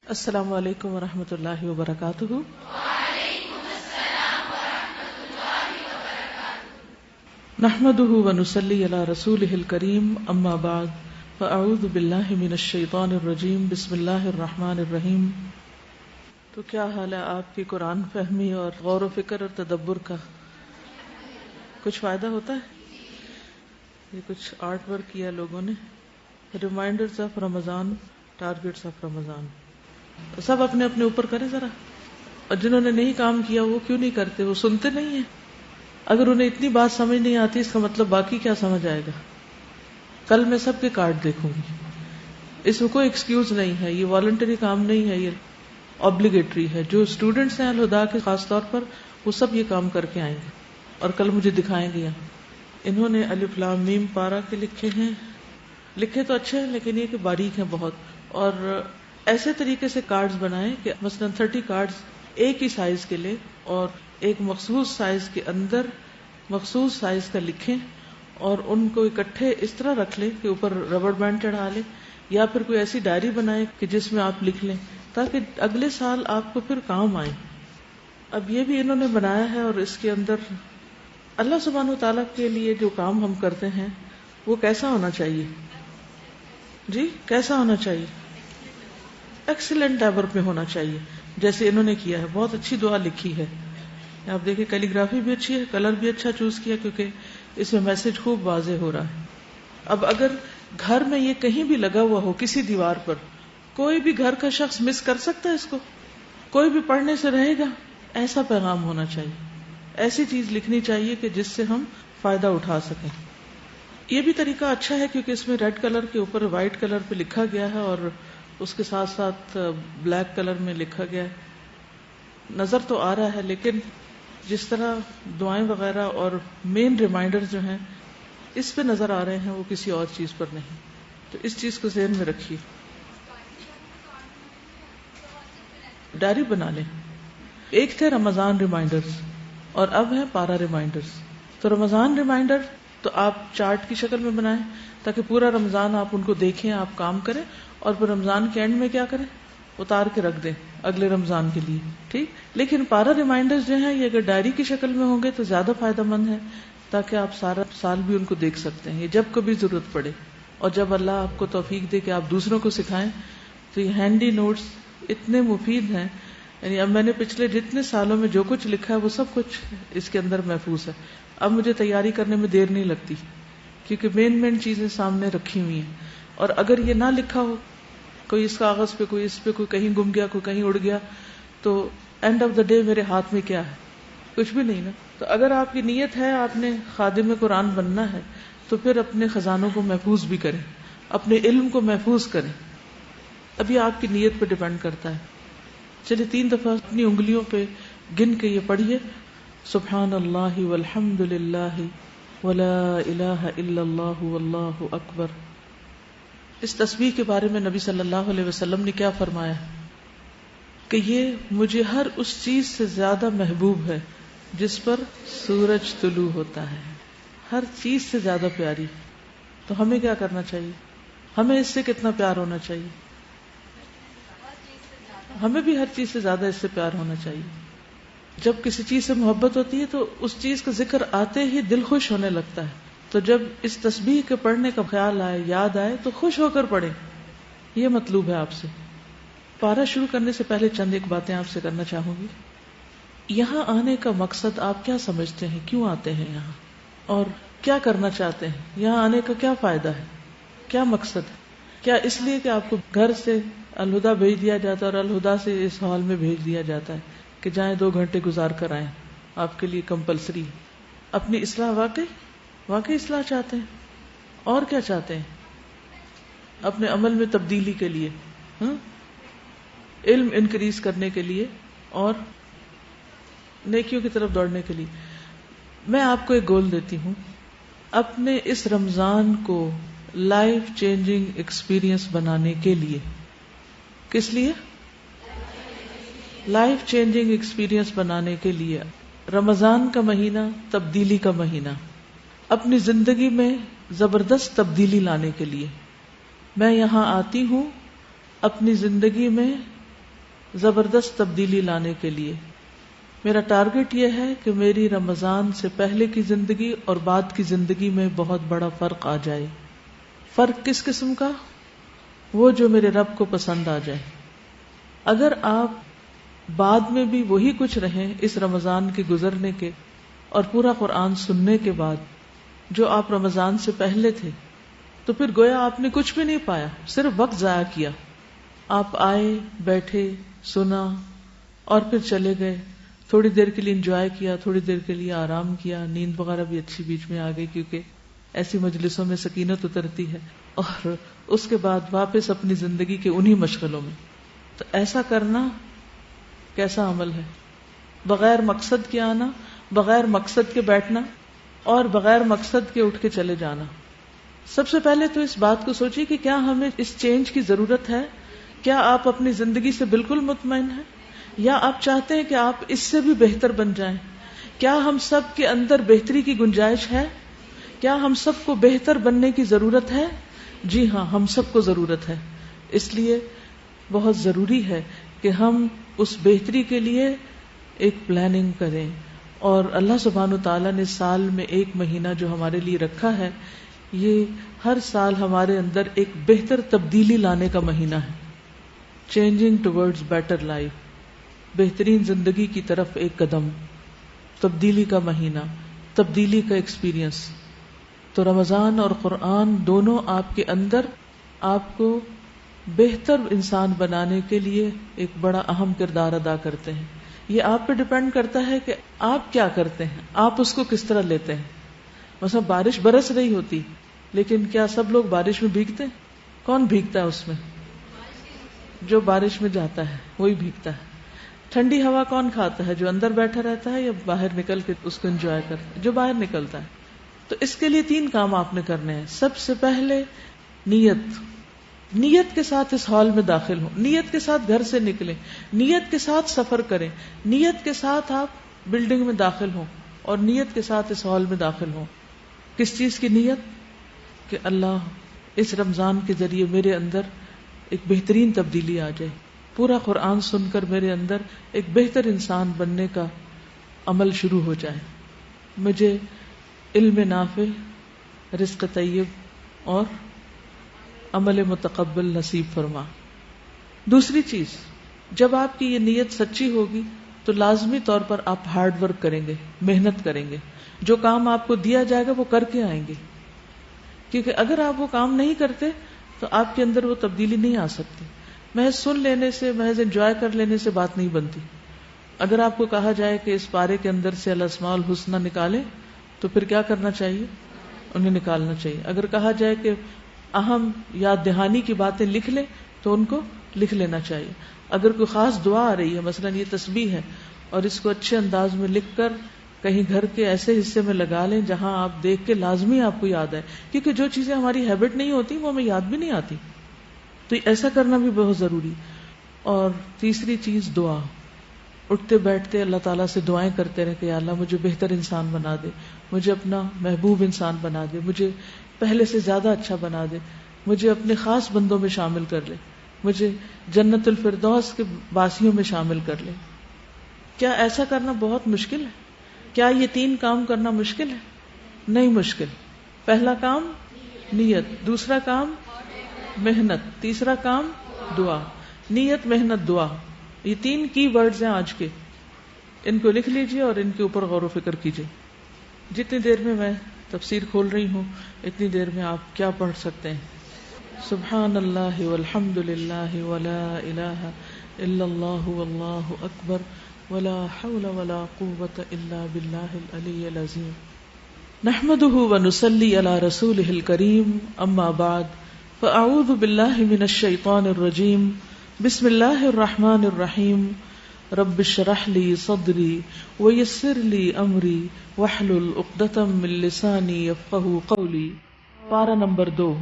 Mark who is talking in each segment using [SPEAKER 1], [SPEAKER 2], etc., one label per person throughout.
[SPEAKER 1] السلام علیکم ورحمۃ اللہ وبرکاتہ۔ نحمده ونصلی علی رسولہ الکریم، اما بعد فاعوذ باللہ من الشیطان الرجیم، بسم اللہ الرحمن الرحیم۔ تو کیا حال ہے آپ کی قرآن فہمی اور غور و فکر اور تدبر کا؟ کچھ فائدہ ہوتا ہے؟ یہ کچھ آرٹ ورک کیا لوگوں نے، reminders of Ramzan, targets of Ramzan, سب اپنے اپنے اوپر کریں ذرا، اور جنہوں نے نہیں کام کیا وہ کیوں نہیں کرتے؟ وہ سنتے نہیں ہیں۔ اگر انہیں اتنی بات سمجھ نہیں آتی، اس کا مطلب باقی کیا سمجھ آئے گا؟ کل میں سب کے کارڈ دیکھوں گی، اس میں کوئی ایکسکیوز نہیں ہے، یہ والنٹری کام نہیں ہے، یہ آبلیگیٹری ہے۔ جو اسٹوڈنٹس ہیں الہدا کے خاص طور پر، وہ سب یہ کام کر کے آئیں گے اور کل مجھے دکھائیں گے۔ انہوں نے الف لام میم پارا کے لکھے ہیں، لکھے تو اچھے ہیں لیکن یہ کہ باریک ہیں بہت، اور ایسے طریقے سے کارڈز بنائیں کہ مثلا 30 کارڈز ایک ہی سائز کے لیں اور ایک مخصوص سائز کے اندر مخصوص سائز کا لکھیں، اور ان کو اکٹھے اس طرح رکھ لیں کہ اوپر ربڑ بینڈ چڑھا لیں، یا پھر کوئی ایسی ڈائری بنائیں کہ جس میں آپ لکھ لیں، تاکہ اگلے سال آپ کو پھر کام آئے۔ اب یہ بھی انہوں نے بنایا ہے، اور اس کے اندر اللہ سبحانہ وتعالیٰ کے لیے جو کام ہم کرتے ہیں وہ کیسا ہونا چاہیے؟ جی کیسا ہونا چاہیے؟ ایکسیلنٹ لیول پہ ہونا چاہیے، جیسے انہوں نے کیا ہے۔ بہت اچھی دعا لکھی ہے، آپ دیکھیں کیلی گرافی بھی اچھی ہے، کلر بھی اچھا چوز کیا، کیونکہ اس میں میسج خوب واضح ہو رہا ہے۔ اب اگر گھر میں یہ کہیں بھی لگا ہوا ہو کسی دیوار پر، کوئی بھی گھر کا شخص مس کر سکتا ہے اس کو، کوئی بھی پڑھنے سے رہے گا، ایسا پیغام ہونا چاہیے، ایسی چیز لکھنی چاہیے کہ جس سے ہم فائدہ اٹھا سکیں۔ یہ بھی طریقہ اچھا ہے کیونکہ اس میں ریڈ کلر کے اوپر وائٹ کلر پہ لکھا گیا ہے، اور اس کے ساتھ ساتھ بلیک کلر میں لکھا گیا ہے، نظر تو آ رہا ہے، لیکن جس طرح دعائیں وغیرہ اور مین ریمائنڈر جو ہیں اس پہ نظر آ رہے ہیں، وہ کسی اور چیز پر نہیں، تو اس چیز کو ذہن میں رکھیے۔ ڈائری بنا لیں۔ ایک تھے رمضان ریمائنڈرز اور اب ہے پارا ریمائنڈرز۔ تو رمضان ریمائنڈر تو آپ چارٹ کی شکل میں بنائیں تاکہ پورا رمضان آپ ان کو دیکھیں، آپ کام کریں، اور پھر رمضان کے اینڈ میں کیا کریں؟ اتار کے رکھ دیں اگلے رمضان کے لیے، ٹھیک۔ لیکن پارا ریمائنڈرز جو ہیں یہ اگر ڈائری کی شکل میں ہوں گے تو زیادہ فائدہ مند ہے، تاکہ آپ سارا سال بھی ان کو دیکھ سکتے ہیں، یہ جب کبھی ضرورت پڑے، اور جب اللہ آپ کو توفیق دے کہ آپ دوسروں کو سکھائیں تو یہ ہینڈی نوٹس اتنے مفید ہیں۔ یعنی اب میں نے پچھلے جتنے سالوں میں جو کچھ لکھا ہے وہ سب کچھ اس کے اندر محفوظ ہے۔ اب مجھے تیاری کرنے میں دیر نہیں لگتی کیونکہ مین چیزیں سامنے رکھی ہوئی ہیں، اور اگر یہ نہ لکھا ہو، کوئی اس کاغذ پہ، کوئی اس پہ، کوئی کہیں گم گیا، کوئی کہیں اڑ گیا، تو اینڈ آف دا ڈے میرے ہاتھ میں کیا ہے؟ کچھ بھی نہیں نا۔ تو اگر آپ کی نیت ہے آپ نے خادم قرآن بننا ہے تو پھر اپنے خزانوں کو محفوظ بھی کریں، اپنے علم کو محفوظ کریں۔ اب یہ آپ کی نیت پہ ڈیپینڈ کرتا ہے۔ چلیے 3 دفعہ اپنی انگلیوں پہ گن کے یہ پڑھیے، سبحان اللہ والحمد للہ ولا الہ الا اللہ واللہ اکبر۔ اس تسبیح کے بارے میں نبی صلی اللہ علیہ وسلم نے کیا فرمایا کہ یہ مجھے ہر اس چیز سے زیادہ محبوب ہے جس پر سورج طلوع ہوتا ہے، ہر چیز سے زیادہ پیاری۔ تو ہمیں کیا کرنا چاہیے؟ ہمیں اس سے کتنا پیار ہونا چاہیے؟ ہمیں بھی ہر چیز سے زیادہ اس سے پیار ہونا چاہیے۔ جب کسی چیز سے محبت ہوتی ہے تو اس چیز کا ذکر آتے ہی دل خوش ہونے لگتا ہے، تو جب اس تسبیح کے پڑھنے کا خیال آئے، یاد آئے، تو خوش ہو کر پڑھیں، یہ مطلوب ہے آپ سے۔ پارہ شروع کرنے سے پہلے چند ایک باتیں آپ سے کرنا چاہوں گی۔ یہاں آنے کا مقصد آپ کیا سمجھتے ہیں؟ کیوں آتے ہیں یہاں، اور کیا کرنا چاہتے ہیں؟ یہاں آنے کا کیا فائدہ ہے؟ کیا مقصد ہے؟ کیا اس لیے کہ آپ کو گھر سے الہدا بھیج دیا جاتا ہے اور الہدا سے اس ہال میں بھیج دیا جاتا ہے کہ جائیں 2 گھنٹے گزار کر آئیں، آپ کے لیے کمپلسری؟ اپنی اصلاح واقعی اصلاح چاہتے ہیں؟ اور کیا چاہتے ہیں؟ اپنے عمل میں تبدیلی کے لیے، علم انکریز کرنے کے لیے، اور نیکیوں کی طرف دوڑنے کے لیے۔ میں آپ کو ایک گول دیتی ہوں، اپنے اس رمضان کو لائف چینجنگ ایکسپیرینس بنانے کے لیے۔ کس لیے؟ لائف چینجنگ ایکسپیرینس بنانے کے لیے۔ رمضان کا مہینہ تبدیلی کا مہینہ، اپنی زندگی میں زبردست تبدیلی لانے کے لیے میں یہاں آتی ہوں، اپنی زندگی میں زبردست تبدیلی لانے کے لیے. میرا ٹارگٹ یہ ہے کہ میری رمضان سے پہلے کی زندگی اور بعد کی زندگی میں بہت بڑا فرق آ جائے. فرق کس قسم کا؟ وہ جو میرے رب کو پسند آ جائے. اگر آپ بعد میں بھی وہی کچھ رہیں اس رمضان کے گزرنے کے اور پورا قرآن سننے کے بعد جو آپ رمضان سے پہلے تھے، تو پھر گویا آپ نے کچھ بھی نہیں پایا، صرف وقت ضائع کیا. آپ آئے، بیٹھے، سنا اور پھر چلے گئے. تھوڑی دیر کے لیے انجوائے کیا، تھوڑی دیر کے لیے آرام کیا، نیند وغیرہ بھی اچھی بیچ میں آ گئی کیونکہ ایسی مجلسوں میں سکینت اترتی ہے، اور اس کے بعد واپس اپنی زندگی کے انہی مشغلوں میں. تو ایسا کرنا کیسا عمل ہے؟ بغیر مقصد کے آنا، بغیر مقصد کے بیٹھنا اور بغیر مقصد کے اٹھ کے چلے جانا. سب سے پہلے تو اس بات کو سوچیے کہ کیا ہمیں اس چینج کی ضرورت ہے؟ کیا آپ اپنی زندگی سے بالکل مطمئن ہیں یا آپ چاہتے ہیں کہ آپ اس سے بھی بہتر بن جائیں؟ کیا ہم سب کے اندر بہتری کی گنجائش ہے؟ کیا ہم سب کو بہتر بننے کی ضرورت ہے؟ جی ہاں، ہم سب کو ضرورت ہے. اس لیے بہت ضروری ہے کہ ہم اس بہتری کے لیے ایک پلاننگ کریں. اور اللہ سبحانہ وتعالیٰ نے سال میں ایک مہینہ جو ہمارے لیے رکھا ہے، یہ ہر سال ہمارے اندر ایک بہتر تبدیلی لانے کا مہینہ ہے. چینجنگ ٹورڈز بیٹر لائف، بہترین زندگی کی طرف ایک قدم، تبدیلی کا مہینہ، تبدیلی کا ایکسپیرئنس. تو رمضان اور قرآن دونوں آپ کے اندر آپ کو بہتر انسان بنانے کے لیے ایک بڑا اہم کردار ادا کرتے ہیں. یہ آپ پہ ڈپینڈ کرتا ہے کہ آپ کیا کرتے ہیں، آپ اس کو کس طرح لیتے ہیں. مثلا بارش برس رہی ہوتی، لیکن کیا سب لوگ بارش میں بھیگتے ہیں؟ کون بھیگتا ہے اس میں؟ جو بارش میں جاتا ہے وہی بھیگتا ہے. ٹھنڈی ہوا کون کھاتا ہے؟ جو اندر بیٹھا رہتا ہے یا باہر نکل کے اس کو انجوائے کرتا ہے؟ جو باہر نکلتا ہے. تو اس کے لیے 3 کام آپ نے کرنے ہیں. سب سے پہلے نیت کے ساتھ اس ہال میں داخل ہوں، نیت کے ساتھ گھر سے نکلیں، نیت کے ساتھ سفر کریں، نیت کے ساتھ آپ بلڈنگ میں داخل ہوں اور نیت کے ساتھ اس ہال میں داخل ہوں. کس چیز کی نیت؟ کہ اللہ اس رمضان کے ذریعے میرے اندر ایک بہترین تبدیلی آ جائے، پورا قرآن سن کر میرے اندر ایک بہتر انسان بننے کا عمل شروع ہو جائے، مجھے علم نافع، رزق طیب اور عمل متقبل نصیب فرما. دوسری چیز، جب آپ کی یہ نیت سچی ہوگی تو لازمی طور پر آپ ہارڈ ورک کریں گے، محنت کریں گے. جو کام آپ کو دیا جائے گا وہ کر کے آئیں گے، کیونکہ اگر آپ وہ کام نہیں کرتے تو آپ کے اندر وہ تبدیلی نہیں آ سکتی. محض سن لینے سے، محض انجوائے کر لینے سے بات نہیں بنتی. اگر آپ کو کہا جائے کہ اس پارے کے اندر سے الاسماء الحسنی نکالیں تو پھر کیا کرنا چاہیے؟ انہیں نکالنا چاہیے. اگر کہا جائے کہ اہم یاد دہانی کی باتیں لکھ لیں تو ان کو لکھ لینا چاہیے. اگر کوئی خاص دعا آ رہی ہے، مثلا یہ تسبیح ہے، اور اس کو اچھے انداز میں لکھ کر کہیں گھر کے ایسے حصے میں لگا لیں جہاں آپ دیکھ کے لازمی آپ کو یاد آئے، کیونکہ جو چیزیں ہماری ہیبٹ نہیں ہوتی وہ ہمیں یاد بھی نہیں آتی. تو ایسا کرنا بھی بہت ضروری. اور تیسری چیز دعا. اٹھتے بیٹھتے اللہ تعالیٰ سے دعائیں کرتے رہے کہ یا اللہ مجھے بہتر انسان بنا دے، مجھے اپنا محبوب انسان بنا دے، مجھے پہلے سے زیادہ اچھا بنا دے، مجھے اپنے خاص بندوں میں شامل کر لے، مجھے جنت الفردوس کے باسیوں میں شامل کر لے. کیا ایسا کرنا بہت مشکل ہے؟ کیا یہ 3 کام کرنا مشکل ہے؟ نہیں مشکل. پہلا کام نیت، دوسرا کام محنت، تیسرا کام دعا. نیت، محنت، دعا، یہ 3 کی ورڈز ہیں آج کے. ان کو لکھ لیجئے اور ان کے اوپر غور و فکر کیجئے. جتنی دیر میں میں تفسیر کھول رہی ہوں اتنی دیر میں آپ کیا پڑھ سکتے ہیں؟ سبحان اللہ والحمد للہ ولا الہ الا اللہ واللہ اکبر ولا حول ولا قوة الا باللہ العلی العظیم. نحمده ونصلی علی رسوله الکریم. اما بعد فاعوذ باللہ من الشیطان الرجیم. بسم اللہ الرحمن الرحیم. رب اشرح لی صدری ویسر لی امری واحلل عقدۃ من لسانی یفقهوا قولی. پارہ نمبر 2.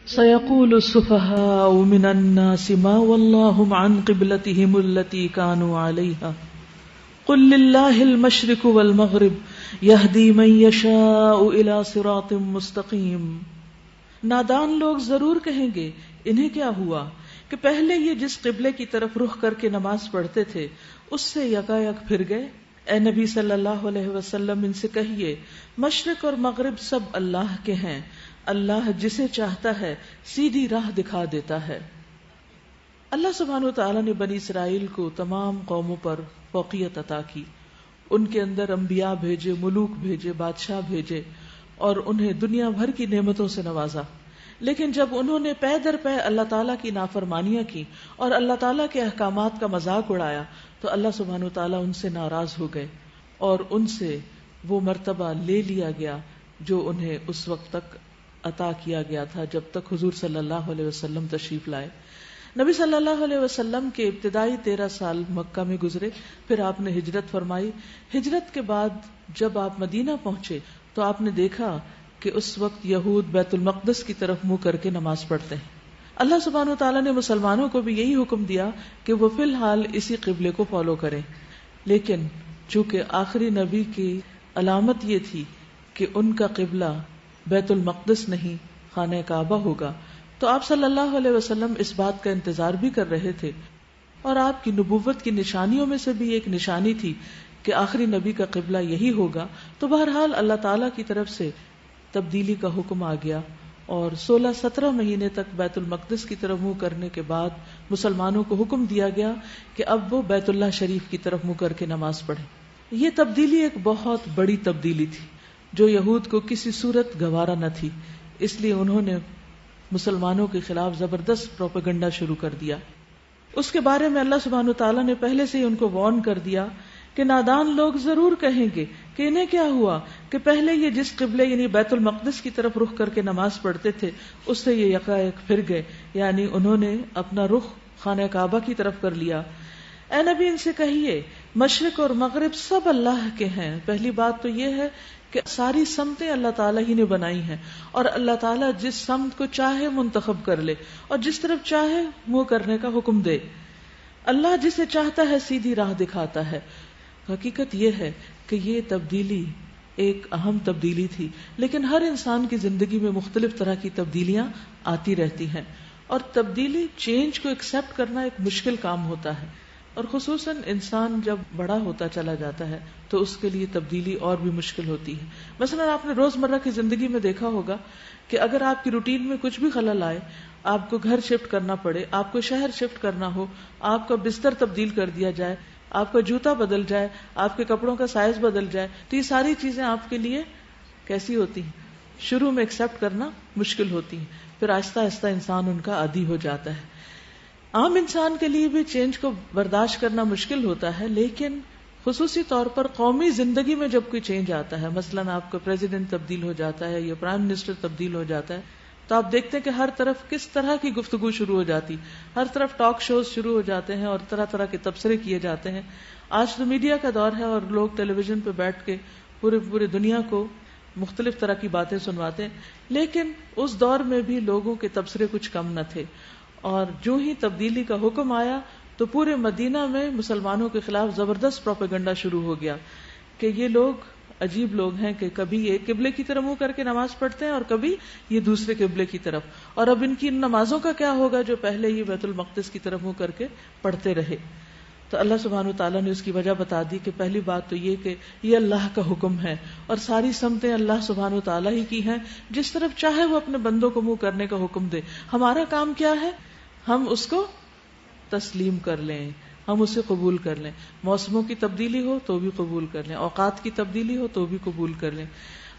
[SPEAKER 1] سيقول السفهاء من الناس ما ولاهم عن قبلتهم التي كانوا عليها قل لله المشرق والمغرب يهدي من يشاء إلى صراط مستقيم. نادان لوگ ضرور کہیں گے انہیں کیا ہوا کہ پہلے یہ جس قبلے کی طرف رخ کر کے نماز پڑھتے تھے اس سے یکایک پھر گئے. اے نبی صلی اللہ علیہ وسلم ان سے کہیے مشرق اور مغرب سب اللہ کے ہیں، اللہ جسے چاہتا ہے سیدھی راہ دکھا دیتا ہے. اللہ سبحانہ وتعالی نے بنی اسرائیل کو تمام قوموں پر فوقیت عطا کی، ان کے اندر انبیاء بھیجے، ملوک بھیجے، بادشاہ بھیجے اور انہیں دنیا بھر کی نعمتوں سے نوازا. لیکن جب انہوں نے پے در پے اللہ تعالیٰ کی نافرمانیاں کی اور اللہ تعالیٰ کے احکامات کا مذاق اڑایا تو اللہ سبحانہ وتعالیٰ ان سے ناراض ہو گئے اور ان سے وہ مرتبہ لے لیا گیا جو انہیں اس وقت تک عطا کیا گیا تھا جب تک حضور صلی اللہ علیہ وسلم تشریف لائے. نبی صلی اللہ علیہ وسلم کے ابتدائی 13 سال مکہ میں گزرے، پھر آپ نے ہجرت فرمائی. ہجرت کے بعد جب آپ مدینہ پہنچے تو آپ نے دیکھا کہ اس وقت یہود بیت المقدس کی طرف منہ کر کے نماز پڑھتے ہیں. اللہ سبحانہ وتعالیٰ نے مسلمانوں کو بھی یہی حکم دیا کہ وہ فی الحال اسی قبلے کو فالو کریں، لیکن چونکہ آخری نبی کی علامت یہ تھی کہ ان کا قبلہ بیت المقدس نہیں خانہ کعبہ ہوگا، تو آپ صلی اللہ علیہ وسلم اس بات کا انتظار بھی کر رہے تھے. اور آپ کی نبوت کی نشانیوں میں سے بھی ایک نشانی تھی کہ آخری نبی کا قبلہ یہی ہوگا. تو بہرحال اللہ تعالیٰ کی طرف سے تبدیلی کا حکم آ گیا اور 16-17 مہینے تک بیت المقدس کی طرف منہ کرنے کے بعد مسلمانوں کو حکم دیا گیا کہ اب وہ بیت اللہ شریف کی طرف منہ کر کے نماز پڑھیں. یہ تبدیلی ایک بہت بڑی تبدیلی تھی جو یہود کو کسی صورت گوارا نہ تھی، اس لیے انہوں نے مسلمانوں کے خلاف زبردست پروپیگنڈا شروع کر دیا. اس کے بارے میں اللہ سبحانہ وتعالیٰ نے پہلے سے ہی ان کو وارن کر دیا کہ نادان لوگ ضرور کہیں گے کہ انہیں کیا ہوا کہ پہلے یہ جس قبلے یعنی بیت المقدس کی طرف رخ کر کے نماز پڑھتے تھے اس سے یہ یکایک پھر گئے، یعنی انہوں نے اپنا رخ خانہ کعبہ کی طرف کر لیا. اے نبی ان سے کہیے مشرق اور مغرب سب اللہ کے ہیں. پہلی بات تو یہ ہے کہ ساری سمتیں اللہ تعالیٰ ہی نے بنائی ہیں اور اللہ تعالیٰ جس سمت کو چاہے منتخب کر لے اور جس طرف چاہے منہ کرنے کا حکم دے. اللہ جسے چاہتا ہے سیدھی راہ دکھاتا ہے. حقیقت یہ ہے کہ یہ تبدیلی ایک اہم تبدیلی تھی، لیکن ہر انسان کی زندگی میں مختلف طرح کی تبدیلیاں آتی رہتی ہیں اور تبدیلی چینج کو ایکسپٹ کرنا ایک مشکل کام ہوتا ہے، اور خصوصاً انسان جب بڑا ہوتا چلا جاتا ہے تو اس کے لیے تبدیلی اور بھی مشکل ہوتی ہے. مثلا آپ نے روزمرہ کی زندگی میں دیکھا ہوگا کہ اگر آپ کی روٹین میں کچھ بھی خلل آئے، آپ کو گھر شفٹ کرنا پڑے، آپ کو شہر شفٹ کرنا ہو، آپ کا بستر تبدیل کر دیا جائے، آپ کا جوتا بدل جائے، آپ کے کپڑوں کا سائز بدل جائے، تو یہ ساری چیزیں آپ کے لیے کیسی ہوتی ہیں؟ شروع میں ایکسپٹ کرنا مشکل ہوتی ہیں، پھر آہستہ آہستہ انسان ان کا عادی ہو جاتا ہے. عام انسان کے لیے بھی چینج کو برداشت کرنا مشکل ہوتا ہے، لیکن خصوصی طور پر قومی زندگی میں جب کوئی چینج آتا ہے، مثلا آپ کا پریزیڈنٹ تبدیل ہو جاتا ہے یا پرائم منسٹر تبدیل ہو جاتا ہے، تو آپ دیکھتے ہیں کہ ہر طرف کس طرح کی گفتگو شروع ہو جاتی، ہر طرف ٹاک شوز شروع ہو جاتے ہیں اور طرح طرح کے تبصرے کیے جاتے ہیں. آج تو میڈیا کا دور ہے اور لوگ ٹیلی ویژن پہ بیٹھ کے پوری دنیا کو مختلف طرح کی باتیں سنواتے ہیں، لیکن اس دور میں بھی لوگوں کے تبصرے کچھ کم نہ تھے. اور جو ہی تبدیلی کا حکم آیا تو پورے مدینہ میں مسلمانوں کے خلاف زبردست پروپیگنڈا شروع ہو گیا کہ یہ لوگ عجیب لوگ ہیں کہ کبھی ایک قبلے کی طرف منہ کر کے نماز پڑھتے ہیں اور کبھی یہ دوسرے قبلے کی طرف، اور اب ان کی نمازوں کا کیا ہوگا جو پہلے ہی بیت المقدس کی طرف منہ کر کے پڑھتے رہے. تو اللہ سبحانہ وتعالیٰ نے اس کی وجہ بتا دی کہ پہلی بات تو یہ کہ یہ اللہ کا حکم ہے اور ساری سمتیں اللہ سبحانہ وتعالیٰ ہی کی ہیں، جس طرف چاہے وہ اپنے بندوں کو منہ کرنے کا حکم دے. ہمارا کام کیا ہے؟ ہم اس کو تسلیم کر لیں، ہم اسے قبول کر لیں. موسموں کی تبدیلی ہو تو بھی قبول کر لیں، اوقات کی تبدیلی ہو تو بھی قبول کر لیں،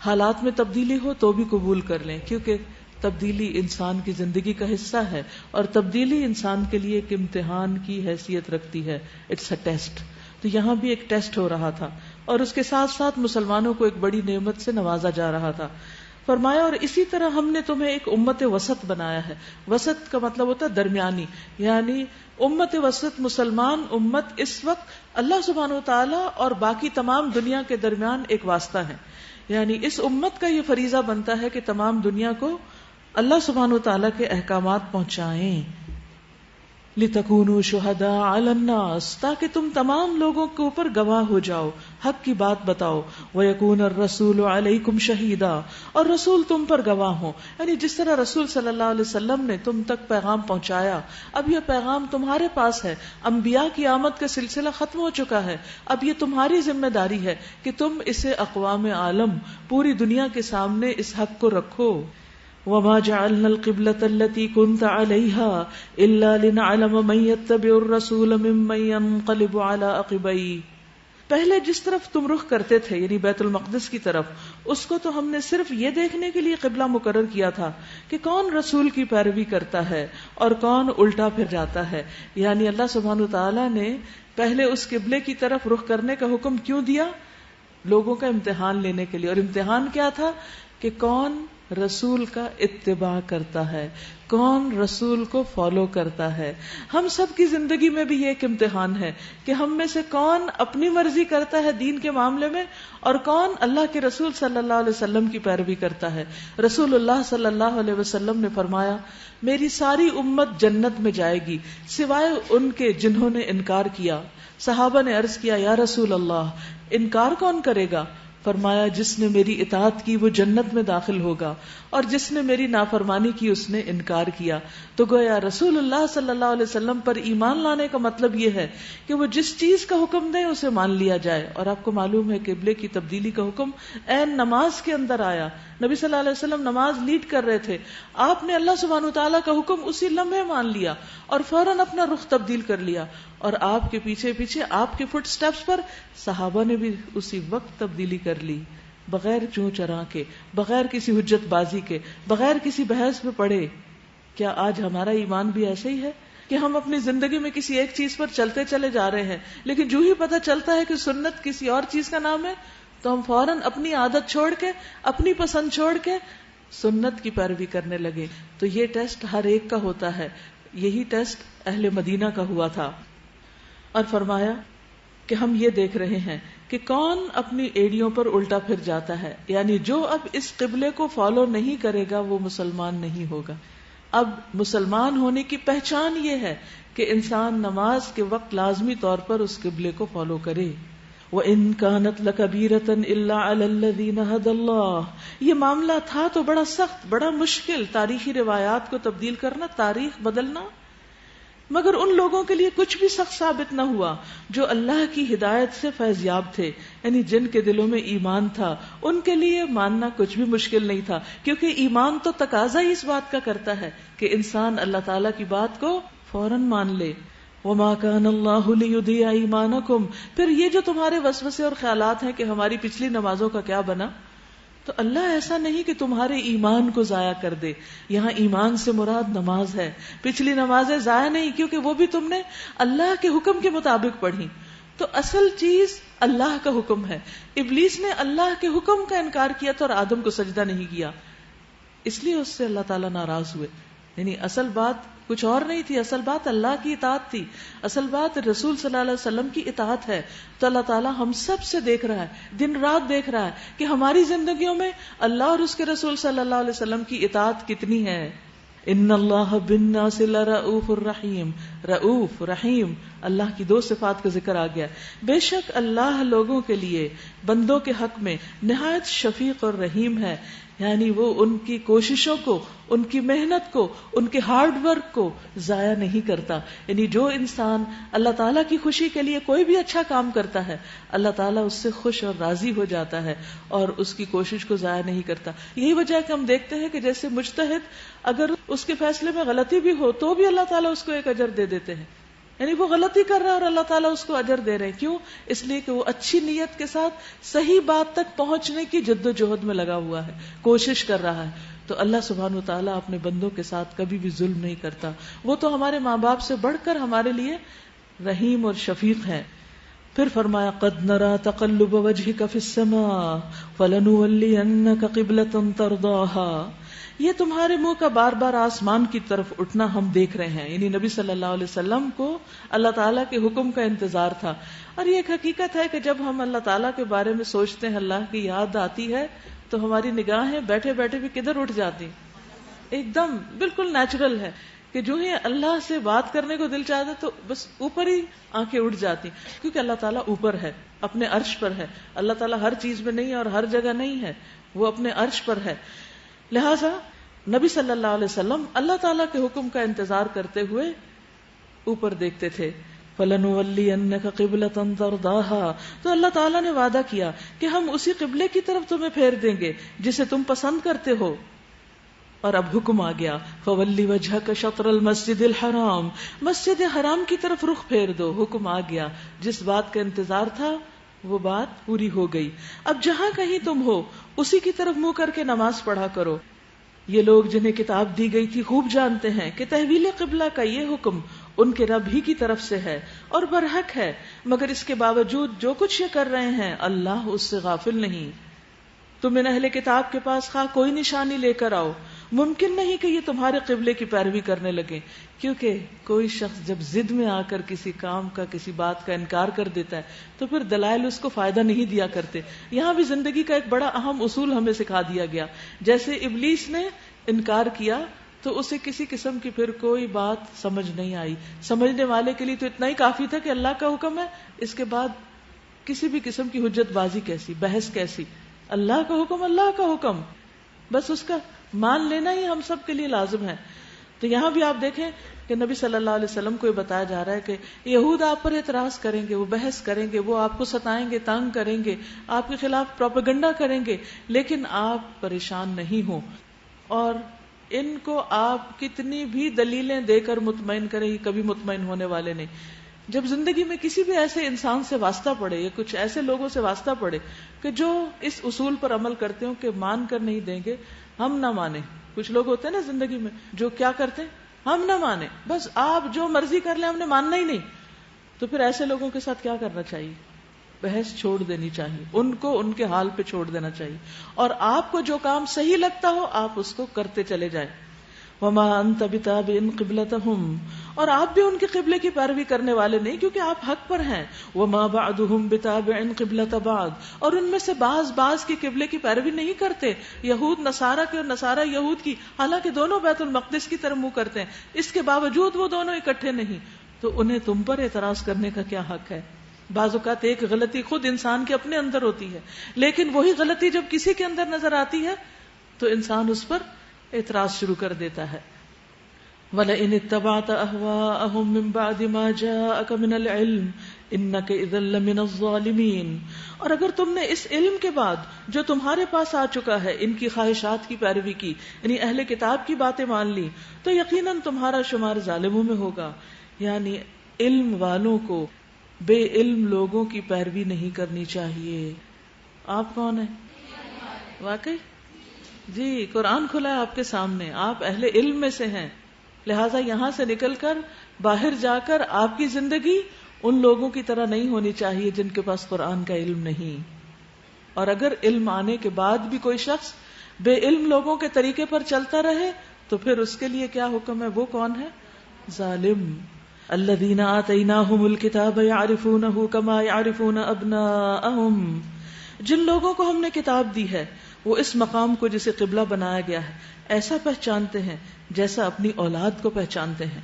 [SPEAKER 1] حالات میں تبدیلی ہو تو بھی قبول کر لیں، کیونکہ تبدیلی انسان کی زندگی کا حصہ ہے اور تبدیلی انسان کے لیے ایک امتحان کی حیثیت رکھتی ہے. It's a test. تو یہاں بھی ایک ٹیسٹ ہو رہا تھا اور اس کے ساتھ ساتھ مسلمانوں کو ایک بڑی نعمت سے نوازا جا رہا تھا. فرمایا اور اسی طرح ہم نے تمہیں ایک امت وسط بنایا ہے. وسط کا مطلب ہوتا ہے درمیانی، یعنی امت وسط مسلمان امت اس وقت اللہ سبحانہ وتعالی اور باقی تمام دنیا کے درمیان ایک واسطہ ہے. یعنی اس امت کا یہ فریضہ بنتا ہے کہ تمام دنیا کو اللہ سبحانہ وتعالیٰ کے احکامات پہنچائیں. لِتَكُونُوا شُهَدَاءَ عَلَى النَّاسِ تاکہ تم تمام لوگوں کے اوپر گواہ ہو جاؤ، حق کی بات بتاؤ. وَيَكُونَ الرَّسُولُ عَلَيْكُمْ شَهِيدًا اور رسول تم پر گواہ ہوں. یعنی جس طرح رسول صلی اللہ علیہ وسلم نے تم تک پیغام پہنچایا، اب یہ پیغام تمہارے پاس ہے. انبیاء کی آمد کا سلسلہ ختم ہو چکا ہے، اب یہ تمہاری ذمہ داری ہے کہ تم اسے اقوام عالم، پوری دنیا کے سامنے اس حق کو رکھو. وَمَا جَعَلْنَا الْقِبْلَةَ الَّتِي كُنْتَ عَلَيْهَا إِلَّا لِنَعْلَمَ مَن يَتَّبِعُ الرَّسُولَ مِمَّن يَنقَلِبُ عَلَى عَقِبَيْهِ پہلے جس طرف تم رخ کرتے تھے یعنی بیت المقدس کی طرف، اس کو تو ہم نے صرف یہ دیکھنے کے لیے قبلہ مقرر کیا تھا کہ کون رسول کی پیروی کرتا ہے اور کون الٹا پھر جاتا ہے. یعنی اللہ سبحانہ وتعالیٰ نے پہلے اس قبلے کی طرف رخ کرنے کا حکم کیوں دیا؟ لوگوں کا امتحان لینے کے لیے. اور امتحان کیا تھا؟ کہ کون رسول کا اتباع کرتا ہے، کون رسول کو فالو کرتا ہے. ہم سب کی زندگی میں بھی یہ ایک امتحان ہے کہ ہم میں سے کون اپنی مرضی کرتا ہے دین کے معاملے میں اور کون اللہ کے رسول صلی اللہ علیہ وسلم کی پیروی کرتا ہے. رسول اللہ صلی اللہ علیہ وسلم نے فرمایا میری ساری امت جنت میں جائے گی سوائے ان کے جنہوں نے انکار کیا. صحابہ نے عرض کیا یا رسول اللہ انکار کون کرے گا؟ فرمایا جس نے میری اطاعت کی وہ جنت میں داخل ہوگا اور جس نے میری نافرمانی کی اس نے انکار کیا. تو گویا رسول اللہ صلی اللہ علیہ وسلم پر ایمان لانے کا مطلب یہ ہے کہ وہ جس چیز کا حکم دیں اسے مان لیا جائے. اور آپ کو معلوم ہے قبلے کی تبدیلی کا حکم عین نماز کے اندر آیا. نبی صلی اللہ علیہ وسلم نماز لیڈ کر رہے تھے، آپ نے اللہ سبحانہ وتعالیٰ کا حکم اسی لمحے مان لیا اور فوراً اپنا رخ تبدیل کر لیا. اور آپ کے پیچھے پیچھے آپ کے فٹ سٹیپس پر صحابہ نے بھی اسی وقت تبدیلی کر لی، بغیر چوں چراں کے، بغیر کسی حجت بازی کے، بغیر کسی بحث میں پڑے. کیا آج ہمارا ایمان بھی ایسے ہی ہے کہ ہم اپنی زندگی میں کسی ایک چیز پر چلتے چلے جا رہے ہیں، لیکن جو ہی پتہ چلتا ہے کہ سنت کسی اور چیز کا نام ہے تو ہم فوراً اپنی عادت چھوڑ کے، اپنی پسند چھوڑ کے سنت کی پیروی کرنے لگے. تو یہ ٹیسٹ ہر ایک کا ہوتا ہے. یہی ٹیسٹ اہل مدینہ کا ہوا تھا. اور فرمایا کہ ہم یہ دیکھ رہے ہیں کہ کون اپنی ایڑیوں پر الٹا پھر جاتا ہے. یعنی جو اب اس قبلے کو فالو نہیں کرے گا وہ مسلمان نہیں ہوگا. اب مسلمان ہونے کی پہچان یہ ہے کہ انسان نماز کے وقت لازمی طور پر اس قبلے کو فالو کرے. وَإِن كَانَتْ لَكَبِيرَةً إِلَّا عَلَى الَّذِينَ هَدَى اللَّهُ یہ معاملہ تھا تو بڑا سخت، بڑا مشکل، تاریخی روایات کو تبدیل کرنا، تاریخ بدلنا، مگر ان لوگوں کے لیے کچھ بھی سخت ثابت نہ ہوا جو اللہ کی ہدایت سے فیض یاب تھے. یعنی جن کے دلوں میں ایمان تھا ان کے لیے ماننا کچھ بھی مشکل نہیں تھا، کیونکہ ایمان تو تقاضا ہی اس بات کا کرتا ہے کہ انسان اللہ تعالیٰ کی بات کو فوراً مان لے. وَمَا كَانَ اللَّهُ لِيُضِيعَ إِيمَانَكُمْ پھر یہ جو تمہارے وسوسے اور خیالات ہیں کہ ہماری پچھلی نمازوں کا کیا بنا، تو اللہ ایسا نہیں کہ تمہارے ایمان کو ضائع کر دے. یہاں ایمان سے مراد نماز ہے. پچھلی نمازیں ضائع نہیں، کیونکہ وہ بھی تم نے اللہ کے حکم کے مطابق پڑھی. تو اصل چیز اللہ کا حکم ہے. ابلیس نے اللہ کے حکم کا انکار کیا تھا اور آدم کو سجدہ نہیں کیا، اس لیے اس سے اللہ تعالیٰ ناراض ہوئے. یعنی اصل بات کچھ اور نہیں تھی، اصل بات اللہ کی اطاعت تھی، اصل بات رسول صلی اللہ علیہ وسلم کی اطاعت ہے. تو اللہ تعالیٰ ہم سب سے دیکھ رہا ہے، دن رات دیکھ رہا ہے کہ ہماری زندگیوں میں اللہ اور اس کے رسول صلی اللہ علیہ وسلم کی اطاعت کتنی ہے. ان اللہ بالناس لرؤوف الرحیم، رؤوف رحیم، اللہ کی دو صفات کا ذکر آ گیا. بے شک اللہ لوگوں کے لیے بندوں کے حق میں نہایت شفیق اور رحیم ہے. یعنی وہ ان کی کوششوں کو، ان کی محنت کو، ان کے ہارڈ ورک کو ضائع نہیں کرتا. یعنی جو انسان اللہ تعالیٰ کی خوشی کے لیے کوئی بھی اچھا کام کرتا ہے، اللہ تعالیٰ اس سے خوش اور راضی ہو جاتا ہے اور اس کی کوشش کو ضائع نہیں کرتا. یہی وجہ ہے کہ ہم دیکھتے ہیں کہ جیسے مجتہد اگر اس کے فیصلے میں غلطی بھی ہو تو بھی اللہ تعالیٰ اس کو ایک اجر دے دیتے ہیں. یعنی وہ غلطی کر رہا ہے اور اللہ تعالیٰ اس کو اجر دے رہے ہیں. کیوں؟ اس لیے کہ وہ اچھی نیت کے ساتھ صحیح بات تک پہنچنے کی جد و جہد میں لگا ہوا ہے، کوشش کر رہا ہے. تو اللہ سبحانہ وتعالیٰ اپنے بندوں کے ساتھ کبھی بھی ظلم نہیں کرتا. وہ تو ہمارے ماں باپ سے بڑھ کر ہمارے لیے رحیم اور شفیق ہے. پھر فرمایا قد نرى تقلب وجهك في السماء فلنولينك قبلة ترضاها یہ تمہارے منہ کا بار بار آسمان کی طرف اٹھنا ہم دیکھ رہے ہیں. یعنی نبی صلی اللہ علیہ وسلم کو اللہ تعالیٰ کے حکم کا انتظار تھا. اور یہ ایک حقیقت ہے کہ جب ہم اللہ تعالیٰ کے بارے میں سوچتے ہیں، اللہ کی یاد آتی ہے، تو ہماری نگاہیں بیٹھے بیٹھے بھی کدھر اٹھ جاتی. ایک دم بالکل نیچرل ہے کہ جو ہی اللہ سے بات کرنے کو دل چاہتا تو بس اوپر ہی آنکھیں اٹھ جاتی، کیونکہ اللہ تعالیٰ اوپر ہے، اپنے عرش پر ہے. اللہ تعالیٰ ہر چیز میں نہیں ہے اور ہر جگہ نہیں ہے، وہ اپنے عرش پر ہے. لہذا نبی صلی اللہ علیہ وسلم اللہ تعالیٰ کے حکم کا انتظار کرتے ہوئے اوپر دیکھتے تھے. فَلَنُوَلِّيَنَّكَ قِبْلَةً تَرْضَاهَا، تو اللہ تعالیٰ نے وعدہ کیا کہ ہم اسی قبلے کی طرف تمہیں پھیر دیں گے جسے تم پسند کرتے ہو. اور اب حکم آ گیا فَوَلِّ وَجْهَكَ شَطْرَ الْمَسْجِدِ الْحَرَامِ، مسجد حرام کی طرف رخ پھیر دو. حکم آ گیا، جس بات کا انتظار تھا وہ بات پوری ہو گئی. اب جہاں کہیں تم ہو اسی کی طرف منہ کر کے نماز پڑھا کرو. یہ لوگ جنہیں کتاب دی گئی تھی خوب جانتے ہیں کہ تحویل قبلہ کا یہ حکم ان کے رب ہی کی طرف سے ہے اور برحق ہے، مگر اس کے باوجود جو کچھ یہ کر رہے ہیں اللہ اس سے غافل نہیں. تم ان اہل کتاب کے پاس خواہ کوئی نشانی لے کر آؤ، ممکن نہیں کہ یہ تمہارے قبلے کی پیروی کرنے لگے، کیونکہ کوئی شخص جب ضد میں آ کر کسی کام کا کسی بات کا انکار کر دیتا ہے تو پھر دلائل اس کو فائدہ نہیں دیا کرتے. یہاں بھی زندگی کا ایک بڑا اہم اصول ہمیں سکھا دیا گیا. جیسے ابلیس نے انکار کیا تو اسے کسی قسم کی پھر کوئی بات سمجھ نہیں آئی. سمجھنے والے کے لیے تو اتنا ہی کافی تھا کہ اللہ کا حکم ہے، اس کے بعد کسی بھی قسم کی حجت بازی کیسی، بحث کیسی. اللہ کا حکم اللہ کا حکم، بس اس کا مان لینا ہی ہم سب کے لیے لازم ہے. تو یہاں بھی آپ دیکھیں کہ نبی صلی اللہ علیہ وسلم کو یہ بتایا جا رہا ہے کہ یہود آپ پر اعتراض کریں گے، وہ بحث کریں گے، وہ آپ کو ستائیں گے، تنگ کریں گے، آپ کے خلاف پروپیگنڈا کریں گے، لیکن آپ پریشان نہیں ہوں. اور ان کو آپ کتنی بھی دلیلیں دے کر مطمئن کریں، یہ کبھی مطمئن ہونے والے نہیں. جب زندگی میں کسی بھی ایسے انسان سے واسطہ پڑے یا کچھ ایسے لوگوں سے واسطہ پڑے کہ جو اس اصول پر عمل کرتے ہوں کہ مان کر نہیں دیں گے، ہم نہ مانیں. کچھ لوگ ہوتے ہیں نا زندگی میں جو کیا کرتے ہیں، ہم نہ مانیں، بس آپ جو مرضی کر لیں ہم نے ماننا ہی نہیں. تو پھر ایسے لوگوں کے ساتھ کیا کرنا چاہیے؟ بحث چھوڑ دینی چاہیے، ان کو ان کے حال پہ چھوڑ دینا چاہیے، اور آپ کو جو کام صحیح لگتا ہو آپ اس کو کرتے چلے جائیں. وما انت بتابع قبلتهم، اور آپ بھی ان کے قبلے کی پیروی کرنے والے نہیں کیونکہ آپ حق پر ہیں. وما بعضهم بتابع قبلة بعض، اور ان میں سے بعض کی قبلے کی پیروی نہیں کرتے، یہود نصارہ کے اور نصارہ یہود کی، حالانکہ دونوں بیت المقدس کی طرف منہ کرتے ہیں، اس کے باوجود وہ دونوں اکٹھے نہیں. تو انہیں تم پر اعتراض کرنے کا کیا حق ہے؟ بعض اوقات ایک غلطی خود انسان کے اپنے اندر ہوتی ہے، لیکن وہی غلطی جب کسی کے اندر نظر آتی ہے تو انسان اس پر اعتراض شروع کر دیتا ہے. وَلَئِنِ اتَّبَعْتَ أَهْوَاءَهُمْ مِنْ بَعْدِ مَا جَاءَكَ مِنَ الْعِلْمِ إِنَّكَ إِذًا لَّمِنَ الظَّالِمِينَ، اور اگر تم نے اس علم کے بعد جو تمہارے پاس آ چکا ہے ان کی خواہشات کی پیروی کی، یعنی اہل کتاب کی باتیں مان لی، تو یقیناً تمہارا شمار ظالموں میں ہوگا. یعنی علم والوں کو بے علم لوگوں کی پیروی نہیں کرنی چاہیے. آپ کون ہیں؟ واقعی جی، قرآن کھلا ہے آپ کے سامنے، آپ اہل علم میں سے ہیں. لہٰذا یہاں سے نکل کر باہر جا کر آپ کی زندگی ان لوگوں کی طرح نہیں ہونی چاہیے جن کے پاس قرآن کا علم نہیں. اور اگر علم آنے کے بعد بھی کوئی شخص بے علم لوگوں کے طریقے پر چلتا رہے تو پھر اس کے لیے کیا حکم ہے؟ وہ کون ہے؟ ظالم. الذین آتیناہم الکتاب یعرفونہ کما یعرفون ابناءہم، جن لوگوں کو ہم نے کتاب دی ہے وہ اس مقام کو جسے قبلہ بنایا گیا ہے ایسا پہچانتے ہیں جیسا اپنی اولاد کو پہچانتے ہیں،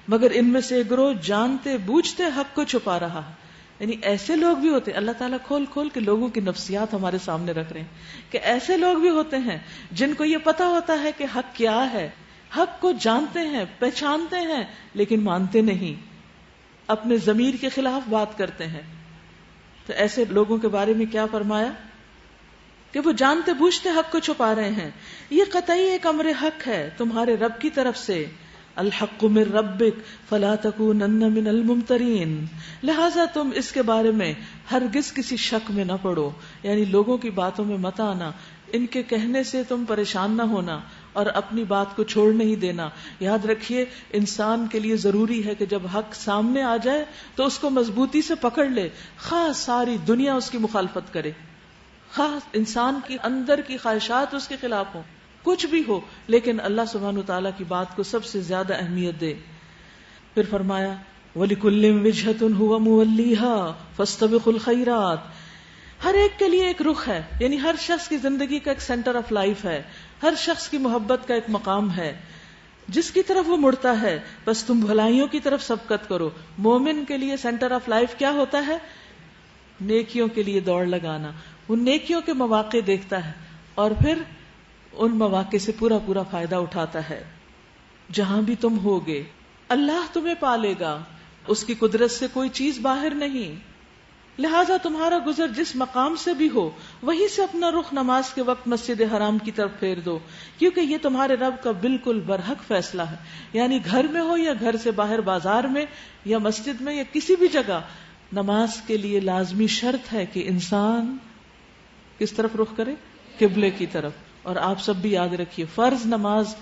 [SPEAKER 1] مگر ان میں سے ایک گروہ جانتے بوجھتے حق کو چھپا رہا ہے. یعنی ایسے لوگ بھی ہوتے ہیں، اللہ تعالیٰ کھول کھول کے لوگوں کی نفسیات ہمارے سامنے رکھ رہے ہیں کہ ایسے لوگ بھی ہوتے ہیں جن کو یہ پتا ہوتا ہے کہ حق کیا ہے، حق کو جانتے ہیں، پہچانتے ہیں، لیکن مانتے نہیں، اپنے ضمیر کے خلاف بات کرتے ہیں. تو ایسے لوگوں کے بارے میں کیا فرمایا کہ وہ جانتے بوجھتے حق کو چھپا رہے ہیں. یہ قطعی ایک امر حق ہے تمہارے رب کی طرف سے، الحق من ربک فلا تکونن من الممترین، لہٰذا تم اس کے بارے میں ہرگز کسی شک میں نہ پڑو، یعنی لوگوں کی باتوں میں مت آنا، ان کے کہنے سے تم پریشان نہ ہونا اور اپنی بات کو چھوڑ نہیں دینا. یاد رکھیے انسان کے لیے ضروری ہے کہ جب حق سامنے آ جائے تو اس کو مضبوطی سے پکڑ لے، خواہ ساری دنیا اس کی مخالفت کرے، خواہ انسان کی اندر کی خواہشات اس کے خلاف ہوں، کچھ بھی ہو، لیکن اللہ سبحانہ وتعالیٰ کی بات کو سب سے زیادہ اہمیت دے. پھر فرمایا وَلِكُلٍّ وِجْهَةٌ هُوَ مُوَلِّيهَا فَاسْتَبِقُوا الْخَيْرَاتِ، ہر ایک کے لیے ایک رخ ہے، یعنی ہر شخص کی زندگی کا ایک سینٹر آف لائف ہے، ہر شخص کی محبت کا ایک مقام ہے جس کی طرف وہ مڑتا ہے، بس تم بھلائیوں کی طرف سبقت کرو۔ مومن کے لیے سینٹر آف لائف کیا ہوتا ہے؟ نیکیوں کے لیے دوڑ لگانا، وہ نیکیوں کے مواقع دیکھتا ہے اور پھر ان مواقع سے پورا پورا فائدہ اٹھاتا ہے۔ جہاں بھی تم ہوگے اللہ تمہیں پالے گا، اس کی قدرت سے کوئی چیز باہر نہیں، لہذا تمہارا گزر جس مقام سے بھی ہو وہیں سے اپنا رخ نماز کے وقت مسجد حرام کی طرف پھیر دو، کیونکہ یہ تمہارے رب کا بالکل برحق فیصلہ ہے۔ یعنی گھر میں ہو یا گھر سے باہر، بازار میں یا مسجد میں یا کسی بھی جگہ، نماز کے لیے لازمی شرط ہے کہ انسان کس طرف رخ کرے؟ قبلے کی طرف۔ اور آپ سب بھی یاد رکھیے، فرض نماز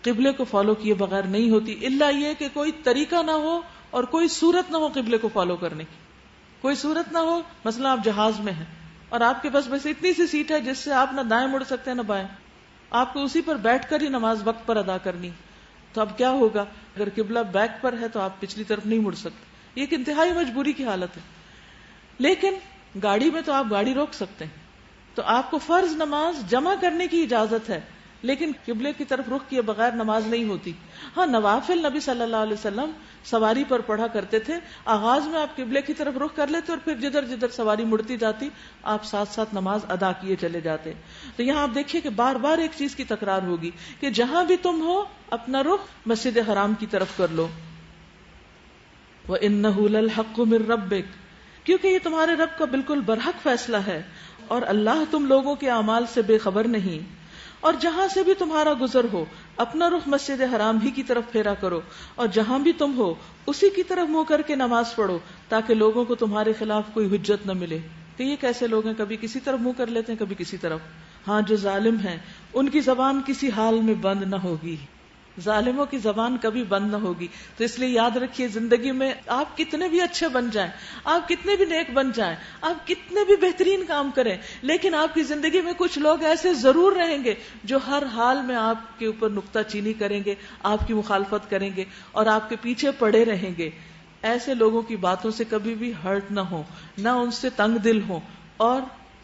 [SPEAKER 1] قبلے کو فالو کیے بغیر نہیں ہوتی، الا یہ کہ کوئی طریقہ نہ ہو اور کوئی صورت نہ ہو قبلے کو فالو کرنے کی، کوئی صورت نہ ہو۔ مثلا آپ جہاز میں ہیں اور آپ کے پاس بس اتنی سی سیٹ ہے جس سے آپ نہ دائیں مڑ سکتے ہیں نہ بائیں، آپ کو اسی پر بیٹھ کر ہی نماز وقت پر ادا کرنی، تو اب کیا ہوگا؟ اگر قبلہ بیک پر ہے تو آپ پچھلی طرف نہیں مڑ سکتے، یہ ایک انتہائی مجبوری کی حالت ہے۔ لیکن گاڑی میں تو آپ گاڑی روک سکتے ہیں، تو آپ کو فرض نماز جمع کرنے کی اجازت ہے، لیکن قبلے کی طرف رخ کیے بغیر نماز نہیں ہوتی۔ ہاں، نوافل نبی صلی اللہ علیہ وسلم سواری پر پڑھا کرتے تھے، آغاز میں آپ قبلے کی طرف رخ کر لیتے اور پھر جدھر جدھر سواری مڑتی جاتی آپ ساتھ ساتھ نماز ادا کیے چلے جاتے۔ تو یہاں آپ دیکھیے کہ بار بار ایک چیز کی تکرار ہوگی کہ جہاں بھی تم ہو اپنا رخ مسجد حرام کی طرف کر لو۔ وَإِنَّهُ لَلْحَقُّ مِن رَبِّكَ، کیونکہ یہ تمہارے رب کا بالکل برحق فیصلہ ہے اور اللہ تم لوگوں کے اعمال سے بے خبر نہیں۔ اور جہاں سے بھی تمہارا گزر ہو اپنا رخ مسجد حرام ہی کی طرف پھیرا کرو، اور جہاں بھی تم ہو اسی کی طرف منہ کر کے نماز پڑھو، تاکہ لوگوں کو تمہارے خلاف کوئی حجت نہ ملے کہ یہ کیسے لوگ ہیں، کبھی کسی طرف منہ کر لیتے ہیں کبھی کسی طرف۔ ہاں، جو ظالم ہیں ان کی زبان کسی حال میں بند نہ ہوگی، ظالموں کی زبان کبھی بند نہ ہوگی۔ تو اس لیے یاد رکھیے، زندگی میں آپ کتنے بھی اچھے بن جائیں، آپ کتنے بھی نیک بن جائیں، آپ کتنے بھی بہترین کام کریں، لیکن آپ کی زندگی میں کچھ لوگ ایسے ضرور رہیں گے جو ہر حال میں آپ کے اوپر نکتہ چینی کریں گے، آپ کی مخالفت کریں گے اور آپ کے پیچھے پڑے رہیں گے۔ ایسے لوگوں کی باتوں سے کبھی بھی ہرٹ نہ ہو، نہ ان سے تنگ دل ہو، اور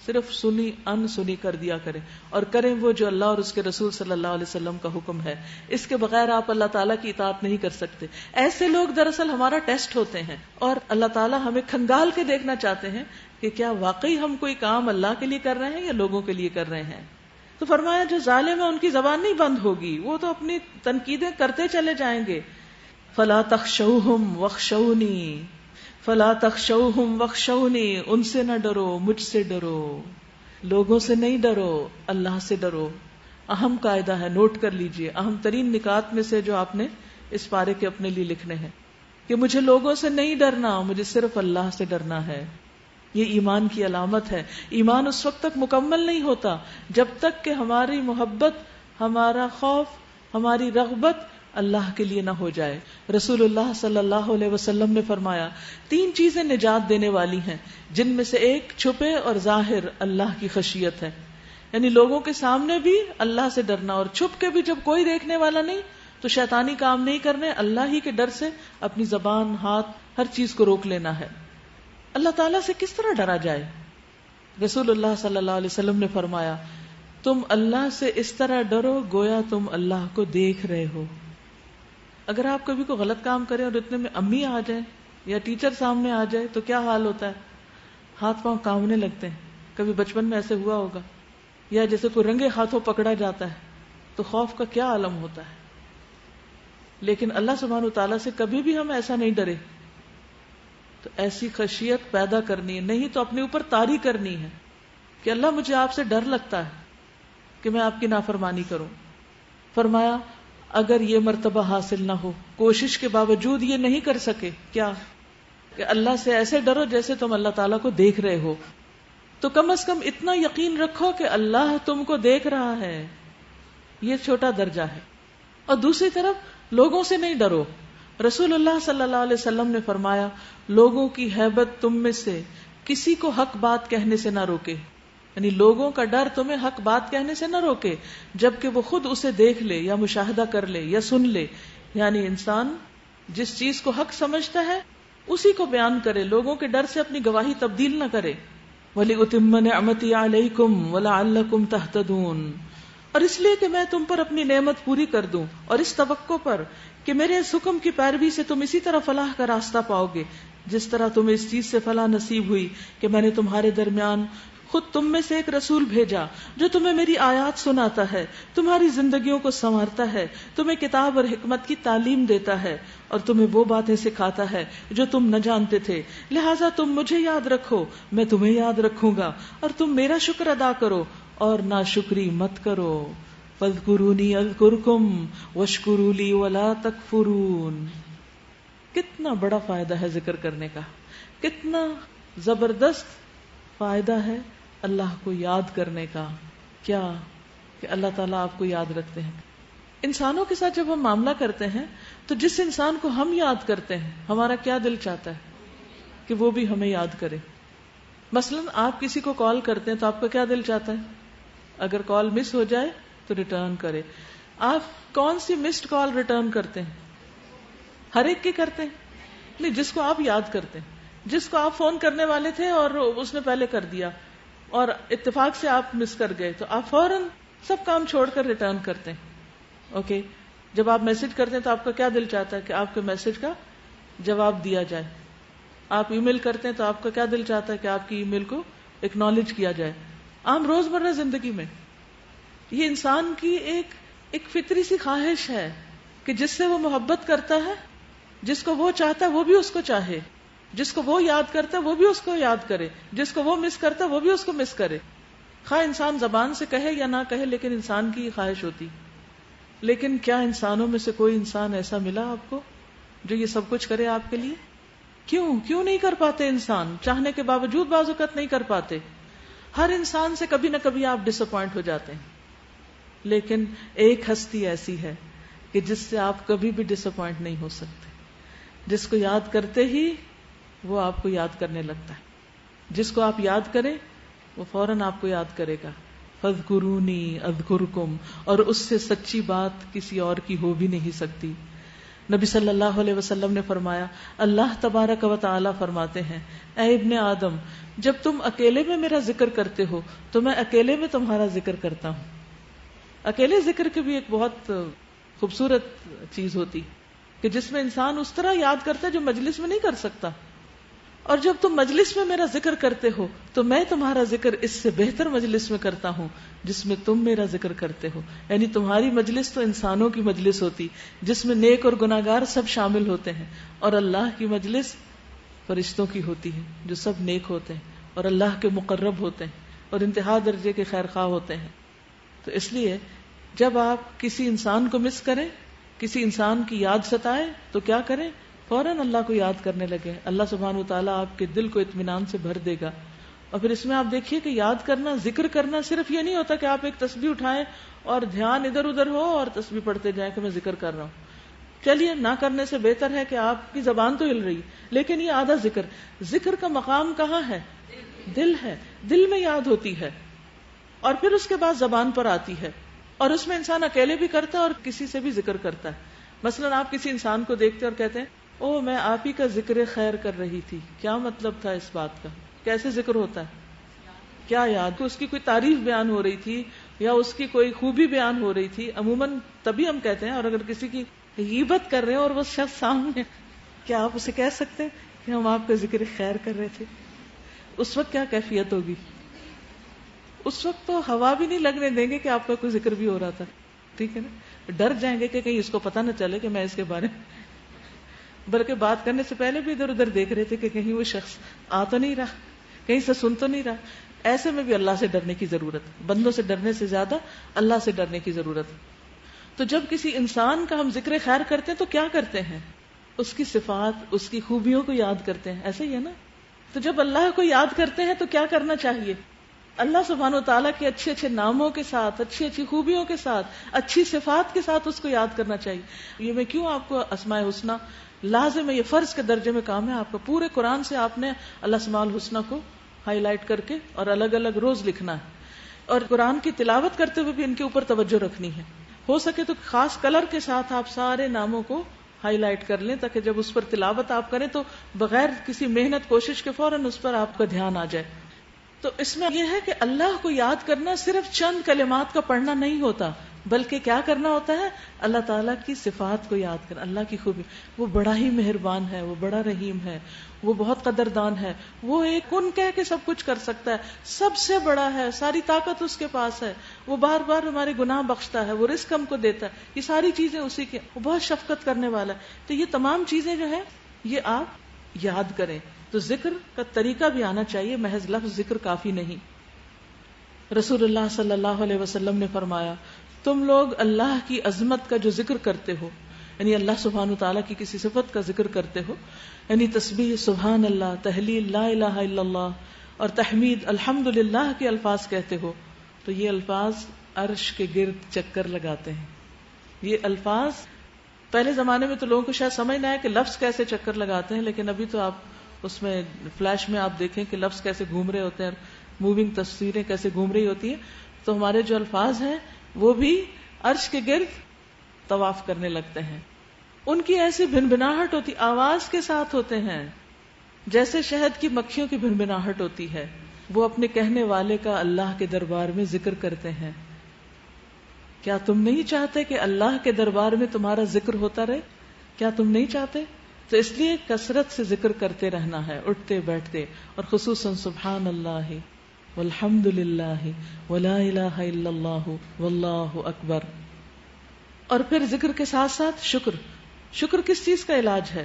[SPEAKER 1] صرف سنی ان سنی کر دیا کریں، اور کریں وہ جو اللہ اور اس کے رسول صلی اللہ علیہ وسلم کا حکم ہے۔ اس کے بغیر آپ اللہ تعالیٰ کی اطاعت نہیں کر سکتے۔ ایسے لوگ دراصل ہمارا ٹیسٹ ہوتے ہیں، اور اللہ تعالیٰ ہمیں کھنگال کے دیکھنا چاہتے ہیں کہ کیا واقعی ہم کوئی کام اللہ کے لیے کر رہے ہیں یا لوگوں کے لیے کر رہے ہیں۔ تو فرمایا جو ظالم ہے ان کی زبان نہیں بند ہوگی، وہ تو اپنی تنقیدیں کرتے چلے جائیں گے۔ فلا تخشوہم واخشونی، فلا تخشوہم واخشونی، ان سے نہ ڈرو، مجھ سے ڈرو۔ لوگوں سے نہیں ڈرو، اللہ سے ڈرو۔ اہم قاعدہ ہے، نوٹ کر لیجئے، اہم ترین نکات میں سے جو آپ نے اس پارے کے اپنے لیے لکھنے ہیں کہ مجھے لوگوں سے نہیں ڈرنا، مجھے صرف اللہ سے ڈرنا ہے۔ یہ ایمان کی علامت ہے۔ ایمان اس وقت تک مکمل نہیں ہوتا جب تک کہ ہماری محبت، ہمارا خوف، ہماری رغبت اللہ کے لیے نہ ہو جائے۔ رسول اللہ صلی اللہ علیہ وسلم نے فرمایا 3 چیزیں نجات دینے والی ہیں، جن میں سے ایک چھپے اور ظاہر اللہ کی خشیت ہے، یعنی لوگوں کے سامنے بھی اللہ سے ڈرنا، اور چھپ کے بھی جب کوئی دیکھنے والا نہیں تو شیطانی کام نہیں کرنے، اللہ ہی کے ڈر سے اپنی زبان، ہاتھ، ہر چیز کو روک لینا ہے۔ اللہ تعالیٰ سے کس طرح ڈرا جائے؟ رسول اللہ صلی اللہ علیہ وسلم نے فرمایا تم اللہ سے اس طرح ڈرو گویا تم اللہ کو دیکھ رہے ہو۔ اگر آپ کبھی کوئی غلط کام کریں اور اتنے میں امی آ جائیں یا ٹیچر سامنے آ جائے تو کیا حال ہوتا ہے؟ ہاتھ پاؤں کانپنے لگتے ہیں۔ کبھی بچپن میں ایسے ہوا ہوگا، یا جیسے کوئی رنگے ہاتھوں پکڑا جاتا ہے تو خوف کا کیا عالم ہوتا ہے۔ لیکن اللہ سبحانہ وتعالیٰ سے کبھی بھی ہم ایسا نہیں ڈرے۔ تو ایسی خشیت پیدا کرنی ہے، نہیں تو اپنے اوپر طاری کرنی ہے کہ اللہ مجھے آپ سے ڈر لگتا ہے کہ میں آپ کی نافرمانی کروں۔ فرمایا اگر یہ مرتبہ حاصل نہ ہو، کوشش کے باوجود یہ نہیں کر سکے، کیا کہ اللہ سے ایسے ڈرو جیسے تم اللہ تعالیٰ کو دیکھ رہے ہو، تو کم از کم اتنا یقین رکھو کہ اللہ تم کو دیکھ رہا ہے۔ یہ چھوٹا درجہ ہے۔ اور دوسری طرف لوگوں سے نہیں ڈرو۔ رسول اللہ صلی اللہ علیہ وسلم نے فرمایا لوگوں کی ہیبت تم میں سے کسی کو حق بات کہنے سے نہ روکے، یعنی لوگوں کا ڈر تمہیں حق بات کہنے سے نہ روکے جبکہ وہ خود اسے دیکھ لے یا مشاہدہ کر لے یا سن لے۔ یعنی انسان جس چیز کو حق سمجھتا ہے اسی کو بیان کرے، لوگوں کے ڈر سے اپنی گواہی تبدیل نہ کرے۔ وَلِأُتِمَّ نِعْمَتِي عَلَيْكُمْ وَلَعَلَّكُمْ تَهْتَدُونَ، اور اس لیے کہ میں تم پر اپنی نعمت پوری کر دوں، اور اس توقع پر کہ میرے اس حکم کی پیروی سے تم اسی طرح فلاح کا راستہ پاؤ گے جس طرح تمہیں اس چیز سے فلاح نصیب ہوئی کہ میں نے تمہارے درمیان خود تم میں سے ایک رسول بھیجا جو تمہیں میری آیات سناتا ہے، تمہاری زندگیوں کو سنوارتا ہے، تمہیں کتاب اور حکمت کی تعلیم دیتا ہے، اور تمہیں وہ باتیں سکھاتا ہے جو تم نہ جانتے تھے، لہٰذا تم مجھے یاد رکھو، میں تمہیں یاد رکھوں گا، اور تم میرا شکر ادا کرو اور ناشکری مت کرو۔ فاذکرونی اذکرکم واشکروا لی ولا تکفرون۔ کتنا بڑا فائدہ ہے ذکر کرنے کا، کتنا زبردست فائدہ ہے اللہ کو یاد کرنے کا۔ کیا کہ اللہ تعالیٰ آپ کو یاد رکھتے ہیں۔ انسانوں کے ساتھ جب ہم معاملہ کرتے ہیں تو جس انسان کو ہم یاد کرتے ہیں ہمارا کیا دل چاہتا ہے کہ وہ بھی ہمیں یاد کرے۔ مثلا آپ کسی کو کال کرتے ہیں تو آپ کا کیا دل چاہتا ہے اگر کال مس ہو جائے تو ریٹرن کرے۔ آپ کون سی مسڈ کال ریٹرن کرتے ہیں؟ ہر ایک کی کرتے ہیں؟ نہیں، جس کو آپ یاد کرتے ہیں، جس کو آپ فون کرنے والے تھے اور اس نے پہلے کر دیا اور اتفاق سے آپ مس کر گئے تو آپ فوراً سب کام چھوڑ کر ریٹرن کرتے ہیں۔ اوکے، جب آپ میسج کرتے ہیں تو آپ کا کیا دل چاہتا ہے کہ آپ کے میسج کا جواب دیا جائے۔ آپ ای میل کرتے ہیں تو آپ کا کیا دل چاہتا ہے کہ آپ کی ای میل کو اکنالج کیا جائے۔ عام روزمرہ زندگی میں یہ انسان کی ایک فطری سی خواہش ہے کہ جس سے وہ محبت کرتا ہے، جس کو وہ چاہتا ہے وہ بھی اس کو چاہے، جس کو وہ یاد کرتا ہے وہ بھی اس کو یاد کرے، جس کو وہ مس کرتا ہے وہ بھی اس کو مس کرے۔ خواہ انسان زبان سے کہے یا نہ کہے لیکن انسان کی یہ خواہش ہوتی۔ لیکن کیا انسانوں میں سے کوئی انسان ایسا ملا آپ کو جو یہ سب کچھ کرے آپ کے لیے؟ کیوں نہیں کر پاتے؟ انسان چاہنے کے باوجود بعض اوقات نہیں کر پاتے۔ ہر انسان سے کبھی نہ کبھی آپ ڈس اپوائنٹ ہو جاتے ہیں، لیکن ایک ہستی ایسی ہے کہ جس سے آپ کبھی بھی ڈس اپوائنٹ نہیں ہو سکتے، جس کو یاد کرتے ہی وہ آپ کو یاد کرنے لگتا ہے، جس کو آپ یاد کریں وہ فوراً آپ کو یاد کرے گا۔ فاذکرونی اذکرکم، اور اس سے سچی بات کسی اور کی ہو بھی نہیں سکتی۔ نبی صلی اللہ علیہ وسلم نے فرمایا، اللہ تبارک و تعالی فرماتے ہیں، اے ابن آدم، جب تم اکیلے میں میرا ذکر کرتے ہو تو میں اکیلے میں تمہارا ذکر کرتا ہوں۔ اکیلے ذکر کی بھی ایک بہت خوبصورت چیز ہوتی کہ جس میں انسان اس طرح یاد کرتا ہے جو مجلس میں نہیں کر سکتا، اور جب تم مجلس میں میرا ذکر کرتے ہو تو میں تمہارا ذکر اس سے بہتر مجلس میں کرتا ہوں جس میں تم میرا ذکر کرتے ہو۔ یعنی تمہاری مجلس تو انسانوں کی مجلس ہوتی جس میں نیک اور گناہگار سب شامل ہوتے ہیں، اور اللہ کی مجلس فرشتوں کی ہوتی ہے جو سب نیک ہوتے ہیں اور اللہ کے مقرب ہوتے ہیں اور انتہا درجے کے خیر خواہ ہوتے ہیں۔ تو اس لیے جب آپ کسی انسان کو مس کریں، کسی انسان کی یاد ستائے تو کیا کریں؟ فوراً اللہ کو یاد کرنے لگے۔ اللہ سبحانہ وتعالیٰ آپ کے دل کو اطمینان سے بھر دے گا۔ اور پھر اس میں آپ دیکھیے کہ یاد کرنا، ذکر کرنا صرف یہ نہیں ہوتا کہ آپ ایک تسبیح اٹھائیں اور دھیان ادھر ادھر ہو اور تسبیح پڑھتے جائیں کہ میں ذکر کر رہا ہوں۔ چلیے، نہ کرنے سے بہتر ہے کہ آپ کی زبان تو ہل رہی، لیکن یہ آدھا ذکر۔ ذکر کا مقام کہاں ہے؟ دل ہے، دل میں یاد ہوتی ہے اور پھر اس کے بعد زبان پر آتی ہے، اور اس میں انسان اکیلے بھی کرتا ہے اور کسی سے بھی ذکر کرتا ہے۔ مثلا آپ کسی انسان کو دیکھتے اور کہتے ہیں، او میں آپ ہی کا ذکر خیر کر رہی تھی، کیا مطلب تھا اس بات کا؟ کیسے ذکر ہوتا ہے؟ کیا یاد؟ اس کی کوئی تعریف بیان ہو رہی تھی یا اس کی کوئی خوبی بیان ہو رہی تھی؟ عموماً تبھی ہم کہتے ہیں، اور اگر کسی کی غیبت کر رہے ہیں اور وہ شخص سامنے، کیا آپ اسے کہہ سکتے ہیں کہ ہم آپ کا ذکر خیر کر رہے تھے؟ اس وقت کیا کیفیت ہوگی؟ اس وقت تو ہوا بھی نہیں لگنے دیں گے کہ آپ کا کوئی ذکر بھی ہو رہا تھا، ٹھیک ہے نا؟ ڈر جائیں گے کہ کہیں اس کو پتہ نہ چلے کہ میں اس کے بارے میں، بلکہ بات کرنے سے پہلے بھی ادھر ادھر دیکھ رہے تھے کہ کہیں وہ شخص آ تو نہیں رہا، کہیں سے سن تو نہیں رہا۔ ایسے میں بھی اللہ سے ڈرنے کی ضرورت، بندوں سے ڈرنے سے زیادہ اللہ سے ڈرنے کی ضرورت۔ تو جب کسی انسان کا ہم ذکر خیر کرتے ہیں تو کیا کرتے ہیں؟ اس کی صفات، اس کی خوبیوں کو یاد کرتے ہیں، ایسے ہی ہے نا؟ تو جب اللہ کو یاد کرتے ہیں تو کیا کرنا چاہیے؟ اللہ سبحانہ و تعالیٰ کے اچھے اچھے ناموں کے ساتھ، اچھی اچھی خوبیوں کے ساتھ، اچھی صفات کے ساتھ اس کو یاد کرنا چاہیے۔ یہ میں کیوں آپ کو اسماء الحسنی لازم ہے، یہ فرض کے درجے میں کام ہے آپ کا۔ پورے قرآن سے آپ نے الاسماء الحسنی کو ہائی لائٹ کر کے اور الگ الگ روز لکھنا ہے، اور قرآن کی تلاوت کرتے ہوئے بھی ان کے اوپر توجہ رکھنی ہے۔ ہو سکے تو خاص کلر کے ساتھ آپ سارے ناموں کو ہائی لائٹ کر لیں تاکہ جب اس پر تلاوت آپ کریں تو بغیر کسی محنت کوشش کے فوراً اس پر آپ کا دھیان آ جائے۔ تو اس میں یہ ہے کہ اللہ کو یاد کرنا صرف چند کلمات کا پڑھنا نہیں ہوتا، بلکہ کیا کرنا ہوتا ہے؟ اللہ تعالیٰ کی صفات کو یاد کرنا، اللہ کی خوبی. وہ بڑا ہی مہربان ہے، وہ بڑا رحیم ہے، وہ بہت قدردان ہے، وہ ایک کن کہہ کے سب کچھ کر سکتا ہے، سب سے بڑا ہے، ساری طاقت اس کے پاس ہے، وہ بار بار ہمارے گناہ بخشتا ہے، وہ رزق ہم کو دیتا ہے، یہ ساری چیزیں اسی کے، وہ بہت شفقت کرنے والا ہے. تو یہ تمام چیزیں جو ہیں یہ آپ یاد کریں. تو ذکر کا طریقہ بھی آنا چاہیے، محض لفظ ذکر کافی نہیں. رسول اللہ صلی اللہ علیہ وسلم نے فرمایا تم لوگ اللہ کی عظمت کا جو ذکر کرتے ہو، یعنی اللہ سبحانہ وتعالیٰ کی کسی صفت کا ذکر کرتے ہو، یعنی تسبیح سبحان اللہ، تحلیل لا الہ الا اللہ اور تحمید الحمدللہ کے الفاظ کہتے ہو، تو یہ الفاظ عرش کے گرد چکر لگاتے ہیں. یہ الفاظ پہلے زمانے میں تو لوگوں کو شاید سمجھ نہ آئے کہ لفظ کیسے چکر لگاتے ہیں، لیکن ابھی تو آپ اس میں فلیش میں آپ دیکھیں کہ لفظ کیسے گھوم رہے ہوتے ہیں، موونگ تصویریں کیسے گھوم رہی ہوتی ہیں. تو ہمارے جو الفاظ ہیں وہ بھی عرش کے گرد طواف کرنے لگتے ہیں. ان کی ایسی بھنبھناہٹ ہوتی، آواز کے ساتھ ہوتے ہیں جیسے شہد کی مکھیوں کی بھنبھناہٹ ہوتی ہے. وہ اپنے کہنے والے کا اللہ کے دربار میں ذکر کرتے ہیں. کیا تم نہیں چاہتے کہ اللہ کے دربار میں تمہارا ذکر ہوتا رہے؟ کیا تم نہیں چاہتے؟ تو اس لیے کثرت سے ذکر کرتے رہنا ہے، اٹھتے بیٹھتے، اور خصوصاً سبحان اللہ والحمد للہ ولا الہ الا اللہ واللہ اکبر. اور پھر ذکر کے ساتھ ساتھ شکر. شکر کس چیز کا علاج ہے؟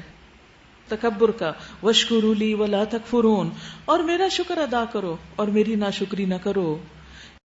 [SPEAKER 1] تکبر کا. واشکروا لی ولا تکفرون، اور میرا شکر ادا کرو اور میری ناشکری نہ کرو.